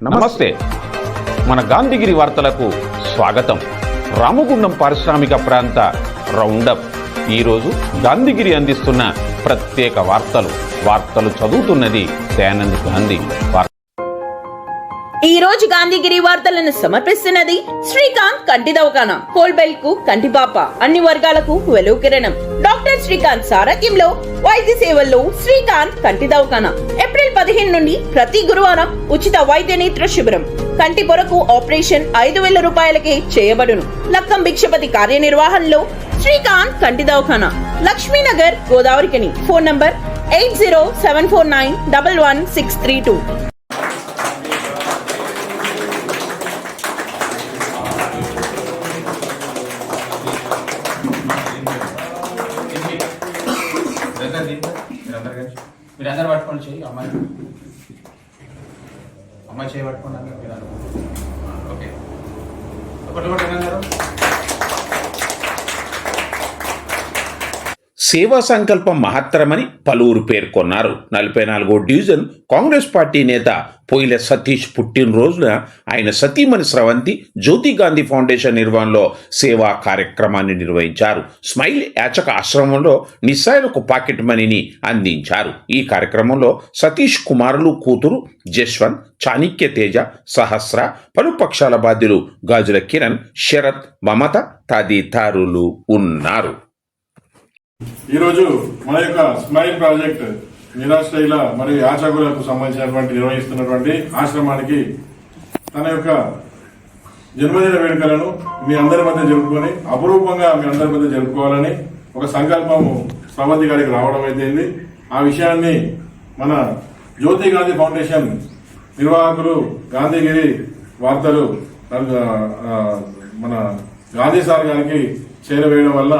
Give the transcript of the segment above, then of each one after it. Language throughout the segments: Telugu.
నమస్తే. మన గాంధీగిరి వార్తలకు స్వాగతం. రామగుండం పారిశ్రామిక ప్రాంత రౌండప్. ఈరోజు గాంధీగిరి అందిస్తున్న ప్రత్యేక వార్తలు చదువుతున్నది దయానంద్ గాంధీ. ఈ రోజు గాంధీగిరి వార్తలను సమర్పిస్తున్నది శ్రీకాంత్ కంటి దవాఖానా. హోల్బెల్ కు కంటిపాప, అన్ని వర్గాలకు వెలుగు కిరణం. డాక్టర్ శ్రీకాంత్ సారథ్యంలో వైద్య సేవల్లో శ్రీకాంత్ కంటి దవాఖానా. ఏప్రిల్ 15 నుండి ప్రతి గురువారం ఉచిత వైద్య నేత్ర శిబిరం. కంటి పొరకు ఆపరేషన్ 5,000 రూపాయలకే చేయబడును. లక్కం భిక్షపతి కార్యనిర్వహణలో శ్రీకాంత్ కంటి దవాఖానా, లక్ష్మీనగర్, గోదావరికని. Phone number 8074911632. మీరందరూ పట్టుకోండి చెయ్యి. అమ్మాయి చేయి పట్టుకోండి. ఓకే, ఒకటి అందరూ. సేవా సంకల్పం మహత్తరమని పలువురు పేర్కొన్నారు. 44వ డివిజన్ కాంగ్రెస్ పార్టీ నేత పోయిల సతీష్ పుట్టినరోజున ఆయన సతీమణి స్రవంతి జ్యోతి గాంధీ ఫౌండేషన్ నిర్వహణలో సేవా కార్యక్రమాన్ని నిర్వహించారు. స్మైల్ యాచక ఆశ్రమంలో నిస్సాయులకు పాకెట్ మనీని అందించారు. ఈ కార్యక్రమంలో సతీష్ కుమారులు కూతురు జశ్వంత్, చాణిక్య తేజ, సహస్ర, పలు పక్షాల బాధ్యులు గాజుల కిరణ్, శరత్, మమత తదితరులు ఉన్నారు. ఈరోజు మన యొక్క స్మైల్ ప్రాజెక్ట్ నిరాశ్రయుల మరియు యాచకులకు సంబంధించినటువంటి నిర్వహిస్తున్నటువంటి ఆశ్రమానికి తన యొక్క జన్మదిన వేడుకలను మీ అందరి మధ్య జరుపుకొని అపురూపంగా మీ అందరి మధ్య జరుపుకోవాలని ఒక సంకల్పము స్రవంతి గారికి రావడం అయితే ఆ విషయాన్ని మన జ్యోతి గాంధీ ఫౌండేషన్ నిర్వాహకులు గాంధీగిరి వార్తలు మన గాంధీ సార్ గారికి చేరవేయడం వల్ల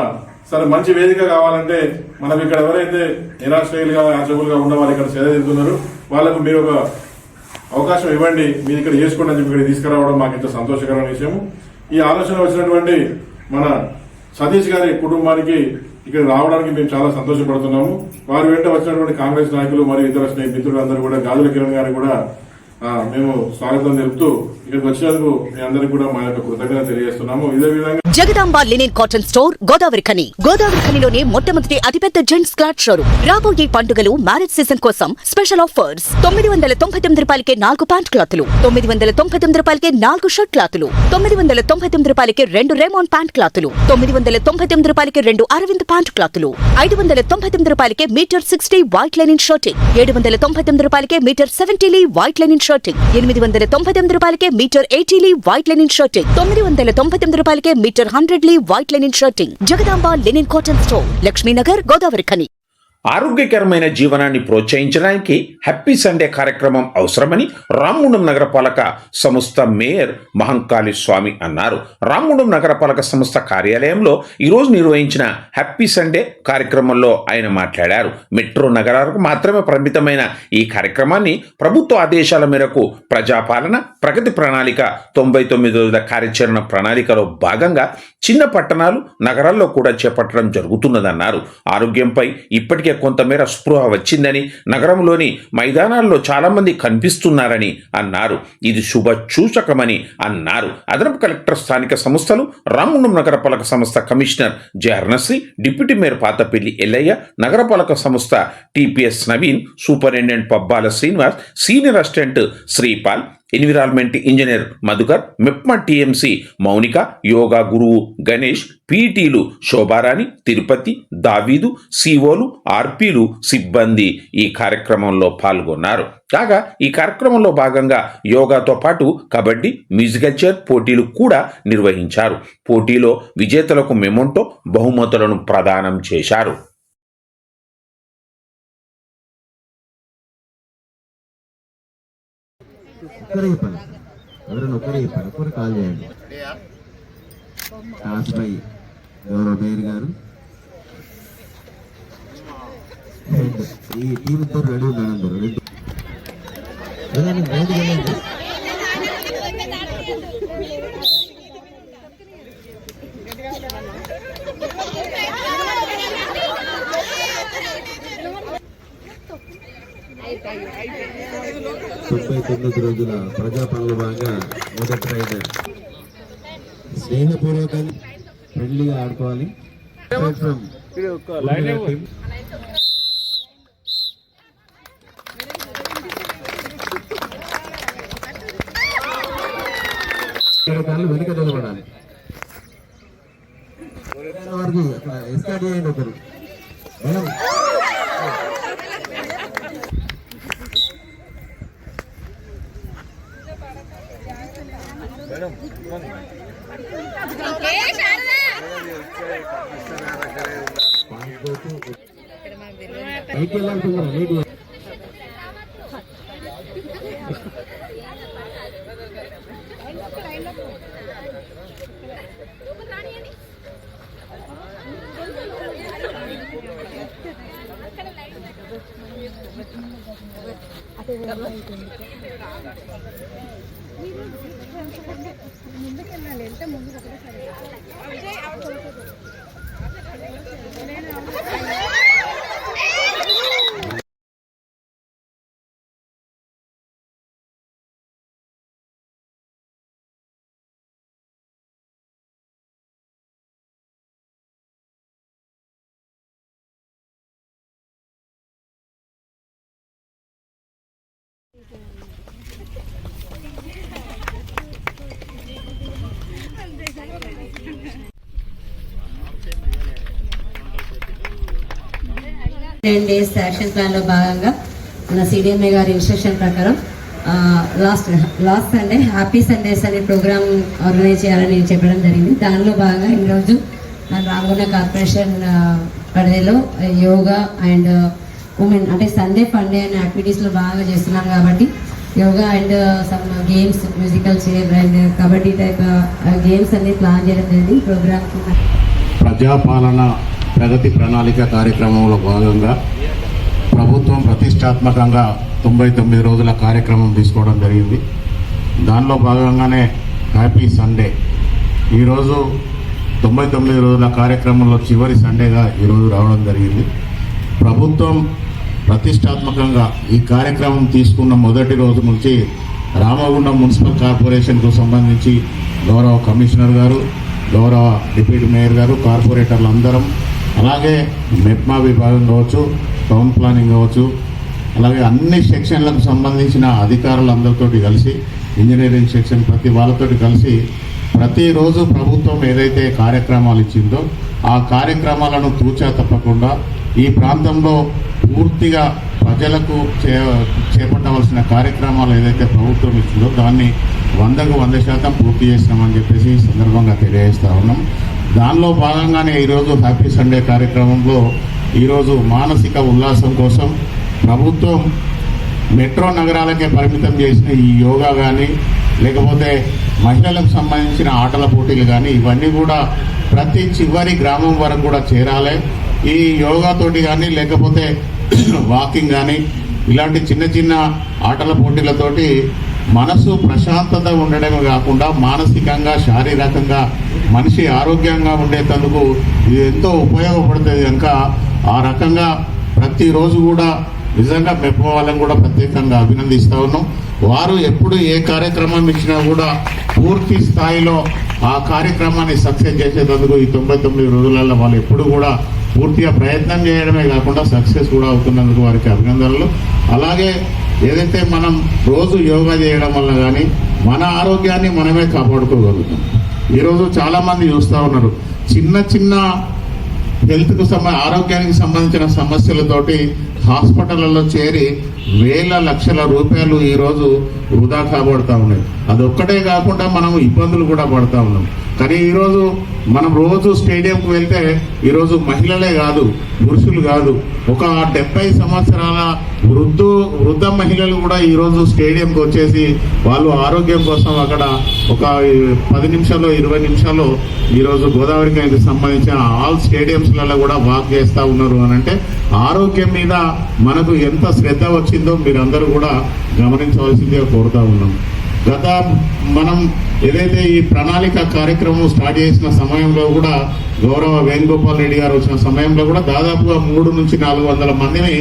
సరే మంచి వేదిక కావాలంటే మనకు ఇక్కడ ఎవరైతే నిరాశ్రయులుగా యాచకులుగా ఉన్న వాళ్ళు ఇక్కడ సేద తీరుతున్నారు వాళ్ళకు మీరు ఒక అవకాశం ఇవ్వండి, మీరు ఇక్కడ చేసుకోండి అని చెప్పి ఇక్కడ తీసుకురావడం మాకు ఇంత సంతోషకరమైన విషయం. ఈ ఆలోచన వచ్చినటువంటి మన సతీష్ గారి కుటుంబానికి ఇక్కడ రావడానికి మేము చాలా సంతోషపడుతున్నాము. వారి వెంట వచ్చినటువంటి కాంగ్రెస్ నాయకులు మరియు ఇతర మిత్రులు అందరూ కూడా గాజుల కిరణ్ గారికి కూడా మేము స్వాగతం తెలుపుతూ ఇక్కడికి వచ్చినందుకు మీ అందరికీ కూడా మా యొక్క కృతజ్ఞత తెలియజేస్తున్నాము. ఇదే విధంగా జగదాంబ లినెన్ కాటన్ స్టోర్, గోదావరిఖనిలోనే మొట్టమొదటి అతిపెద్ద జెంట్స్ క్లాత్ షోరూమ్. రాబోయే పండుగలు, మ్యారేజ్ సీజన్ కోసం స్పెషల్ ఆఫర్స్. 999 రూపాయలకే 4 ప్యాంట్ క్లాతులు, 999 రూపాయలకే 4 షర్ట్ క్లాతులు, 999 రూపాయలకే 2 రేమాన్ ప్యాంట్ క్లాతులు, 999 రూపాయలకే 2 అరవింద్ ప్యాంట్ క్లాతులు, 599 రూపాయలకే మీటర్ 60 వైట్ లెనిన్ షర్టింగ్, 799 రూపాయలకే metre 70 lea white linen shirting, 899 రూపాయలకే metre 80 lea white linen shirting, 999 రూపాయలకే metre 100 lea white linen shirting. Jagadamba linen cotton store, Lakshminagar, Godavarikhani. ఆరోగ్యకరమైన జీవనాన్ని ప్రోత్సహించడానికి హ్యాపీ సండే కార్యక్రమం అవసరమని రామగుండం నగరపాలక సంస్థ మేయర్ మహంకాళి స్వామి అన్నారు. రామగుండం నగరపాలక సంస్థ కార్యాలయంలో ఈరోజు నిర్వహించిన హ్యాపీ సండే కార్యక్రమంలో ఆయన మాట్లాడారు. మెట్రో నగరాలకు మాత్రమే పరిమితమైన ఈ కార్యక్రమాన్ని ప్రభుత్వ ఆదేశాల మేరకు ప్రజాపాలన ప్రగతి ప్రణాళిక 99 రోజుల కార్యాచరణ ప్రణాళికలో భాగంగా చిన్న పట్టణాలు, నగరాల్లో కూడా చేపట్టడం జరుగుతున్నదన్నారు. ఆరోగ్యంపై ఇప్పటికే కొంతమేర స్పృహ వచ్చిందని, నగరంలోని మైదానాల్లో చాలా మంది కనిపిస్తున్నారని అన్నారు. ఇది శుభ సూచకమని అన్నారు. అదనపు కలెక్టర్ స్థానిక సంస్థలు, రామగుండం నగరపాలక సంస్థ commissioner J Arunasri, deputy mayor Pathapalli Ellaiah, నగరపాలక సంస్థ TPS Naveen, superintendent Pabbala Srinivas, senior assistant Sripal, environment engineer Madhukar, MEPMA TMC Mounika, yoga గురువు గణేష్, పీటీలు శోభారాణి, తిరుపతి, దావీదు, సిఓలు, ఆర్పీలు, సిబ్బంది ఈ కార్యక్రమంలో పాల్గొన్నారు. కాగా ఈ కార్యక్రమంలో భాగంగా యోగాతో పాటు కబడ్డీ, మ్యూజికల్ చైర్ పోటీలు కూడా నిర్వహించారు. పోటీలో విజేతలకు మెమోంటో, బహుమతులను ప్రదానం చేశారు. ఎవరైనా ఒకరే చెప్పారు, కాల్ చేయండి. కాసుపై గౌరవ మేయర్ గారు ఈ టీంతో రెడీ ఉన్నాడు. అందరూ 99 రోజుల ప్రజా పనుల భాగంగా మొదటి రైడ్ స్నేహపూర్వకంగా ఫ్రెండ్లీగా ఆడుకోవాలి. From team. వెనుక నిలబడాలి. వారికి ఎస్కార్ట్ చేయండి ఒకరు. మేడం పైకి వెళ్ళాల్సిందా లేట్ ముందుకెళ్ళాలి ఎంత ముందు టెన్ డేస్ యాక్షన్ ప్లాన్ లో భాగంగా మన సిడిఎంఏ గారి ఇన్స్ట్రక్షన్ ప్రకారం లాస్ట్ సండే హ్యాపీ సండేస్ అనే ప్రోగ్రామ్ ఆర్గనైజ్ చేయాలని చెప్పడం జరిగింది. దానిలో భాగంగా ఈరోజు మన రామగుండ కార్పొరేషన్ పరిధిలో యోగా అండ్ ఉమెన్ అంటే సండే ఫండే అనే యాక్టివిటీస్లో బాగా చేస్తున్నారు కాబట్టి yoga and some games musical chair and kabaddi type games అన్ని ప్లాన్ చేయడం జరిగింది. ప్రోగ్రామ్ ప్రజాపాలన ప్రగతి ప్రణాళిక కార్యక్రమంలో భాగంగా ప్రభుత్వం ప్రతిష్టాత్మకంగా 99 రోజుల కార్యక్రమం తీసుకోవడం జరిగింది. దానిలో భాగంగానే హ్యాపీ సండే ఈరోజు 99 రోజుల కార్యక్రమంలో చివరి సండేగా ఈరోజు రావడం జరిగింది. ప్రభుత్వం ప్రతిష్టాత్మకంగా ఈ కార్యక్రమం తీసుకున్న మొదటి రోజు నుంచి రామగుండం మున్సిపల్ కార్పొరేషన్కు సంబంధించి గౌరవ కమిషనర్ గారు, గౌరవ డిప్యూటీ మేయర్ గారు, కార్పొరేటర్లు అందరం, అలాగే మెప్మా విభాగం కావచ్చు, టౌన్ ప్లానింగ్ కావచ్చు, అలాగే అన్ని సెక్షన్లకు సంబంధించిన అధికారులందరితో కలిసి, ఇంజనీరింగ్ సెక్షన్ ప్రతి వాళ్ళతోటి కలిసి ప్రతిరోజు ప్రభుత్వం ఏదైతే కార్యక్రమాలు ఇచ్చిందో ఆ కార్యక్రమాలను తూచా తప్పకుండా ఈ ప్రాంతంలో పూర్తిగా ప్రజలకు చేపట్టవలసిన కార్యక్రమాలు ఏదైతే ప్రభుత్వం ఇచ్చిందో దాన్ని 100% పూర్తి చేసినామని చెప్పేసి ఈ సందర్భంగా తెలియజేస్తా ఉన్నాం. దానిలో భాగంగానే ఈరోజు హ్యాపీ సండే కార్యక్రమంలో ఈరోజు మానసిక ఉల్లాసం కోసం ప్రభుత్వం మెట్రో నగరాలకే పరిమితం చేసిన ఈ యోగా కానీ, లేకపోతే మహిళలకు సంబంధించిన ఆటల పోటీలు కానీ ఇవన్నీ కూడా ప్రతి చివరి గ్రామం వరకు కూడా చేరాలి. ఈ యోగాతోటి కానీ లేకపోతే వాకింగ్ కానీ ఇలాంటి చిన్న చిన్న ఆటల పోటీలతోటి మనసు ప్రశాంతత ఉండడమే కాకుండా మానసికంగా శారీరకంగా మనిషి ఆరోగ్యంగా ఉండేందుకు ఇది ఎంతో ఉపయోగపడుతుంది కనుక ఆ రకంగా ప్రతిరోజు కూడా నిజంగా మెప్ప వాళ్ళని కూడా ప్రత్యేకంగా అభినందిస్తూ ఉన్నాం. వారు ఎప్పుడు ఏ కార్యక్రమం ఇచ్చినా కూడా పూర్తి స్థాయిలో ఆ కార్యక్రమాన్ని సక్సెస్ చేసేందుకు ఈ 99 రోజులలో వాళ్ళు ఎప్పుడు కూడా పూర్తిగా ప్రయత్నం చేయడమే కాకుండా సక్సెస్ కూడా అవుతున్నందుకు వారికి అభినందనలు. అలాగే ఏదైతే మనం రోజు యోగా చేయడం వల్ల కానీ మన ఆరోగ్యాన్ని మనమే కాపాడుకోగలుగుతాం. ఈరోజు చాలామంది చూస్తూ ఉన్నారు చిన్న చిన్న హెల్త్కు ఆరోగ్యానికి సంబంధించిన సమస్యలతోటి హాస్పిటళ్లలో చేరి వేల లక్షల రూపాయలు ఈరోజు వృధా కాబడుతూ ఉన్నాయి. అదొక్కటే కాకుండా మనం ఇబ్బందులు కూడా పడుతూ ఉన్నాం. కానీ ఈరోజు మనం రోజు స్టేడియంకి వెళ్తే ఈరోజు మహిళలే కాదు, పురుషులు కాదు, ఒక 70 సంవత్సరాల వృద్ధ మహిళలు కూడా ఈరోజు స్టేడియంకి వచ్చేసి వాళ్ళు ఆరోగ్యం కోసం అక్కడ ఒక 10 నిమిషాలు 20 నిమిషాలు ఈరోజు గోదావరికి సంబంధించిన ఆల్ స్టేడియంస్లలో కూడా వాక్ చేస్తూ ఉన్నారు అని అంటే ఆరోగ్యం మీద మనకు ఎంత శ్రద్ధ వచ్చిందో మీరందరూ కూడా గమనించవలసిందిగా కోరుతా ఉన్నాం. మనం ఏదైతే ఈ ప్రణాళిక కార్యక్రమం స్టార్ట్ చేసిన సమయంలో కూడా గౌరవ వేణుగోపాల్ రెడ్డి గారు వచ్చిన సమయంలో కూడా దాదాపుగా 300 నుంచి 400 మందిని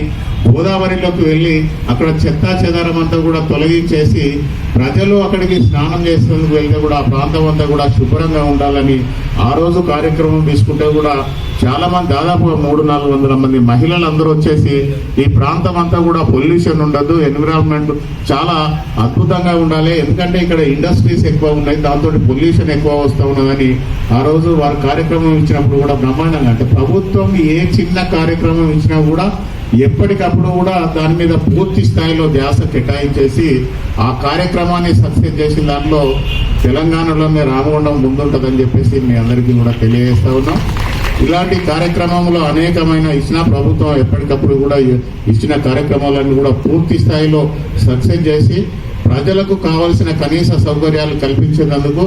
గోదావరిలోకి వెళ్ళి అక్కడ చెత్తా చెదారం అంతా కూడా తొలగించేసి ప్రజలు అక్కడికి స్నానం చేసేందుకు వెళ్తే కూడా ఆ ప్రాంతం అంతా కూడా శుభ్రంగా ఉండాలని ఆ రోజు కార్యక్రమం తీసుకుంటే కూడా చాలా మంది దాదాపుగా 300-400 మంది మహిళలు అందరూ వచ్చేసి ఈ ప్రాంతం అంతా కూడా పొల్యూషన్ ఉండదు, ఎన్విరాన్మెంట్ చాలా అద్భుతంగా ఉండాలి, ఎందుకంటే ఇక్కడ ఇండస్ట్రీస్ ఎక్కువ ఉన్నాయి, దాంతో పొల్యూషన్ ఎక్కువ వస్తూ ఉన్నదని ఆ రోజు వారి కార్యక్రమం ఇచ్చినప్పుడు కూడా బ్రహ్మాండంగా, అంటే ప్రభుత్వం ఏ చిన్న కార్యక్రమం ఇచ్చినా కూడా ఎప్పటికప్పుడు కూడా దాని మీద పూర్తి స్థాయిలో ధ్యాస కేటాయించేసి ఆ కార్యక్రమాన్ని సక్సెస్ చేసిన దాంట్లో తెలంగాణలోనే రామగుండం ముందుంటుందని చెప్పేసి మీ అందరికీ కూడా తెలియజేస్తా ఉన్నాం. ఇలాంటి కార్యక్రమంలో అనేకమైన ఇచ్చిన ప్రభుత్వం ఎప్పటికప్పుడు కూడా ఇచ్చిన కార్యక్రమాలను కూడా పూర్తి స్థాయిలో సక్సెస్ చేసి ప్రజలకు కావాల్సిన కనీస సౌకర్యాలు కల్పించేందుకు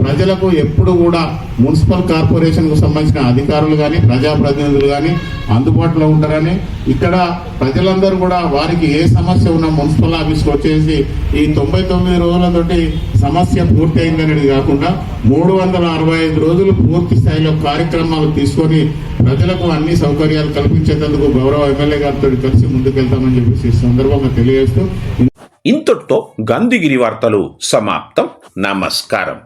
ప్రజలకు ఎప్పుడు కూడా మున్సిపల్ కార్పొరేషన్కు సంబంధించిన అధికారులు కానీ ప్రజాప్రతినిధులు కానీ అందుబాటులో ఉంటారని, ఇక్కడ ప్రజలందరూ కూడా వారికి ఏ సమస్య ఉన్నా మున్సిపల్ ఆఫీస్కి వచ్చేసి ఈ 99 రోజులతోటి సమస్య పూర్తి అయిందనేది కాకుండా 365 రోజులు పూర్తి స్థాయిలో కార్యక్రమాలు తీసుకొని ప్రజలకు అన్ని సౌకర్యాలు కల్పించేందుకు గౌరవ ఎమ్మెల్యే గారితో కలిసి ముందుకెళ్తామని చెప్పేసి ఈ సందర్భంగా తెలియజేస్తూ ఇంతటితో గంధగిరి వార్తలు సమాప్తం. నమస్కారం.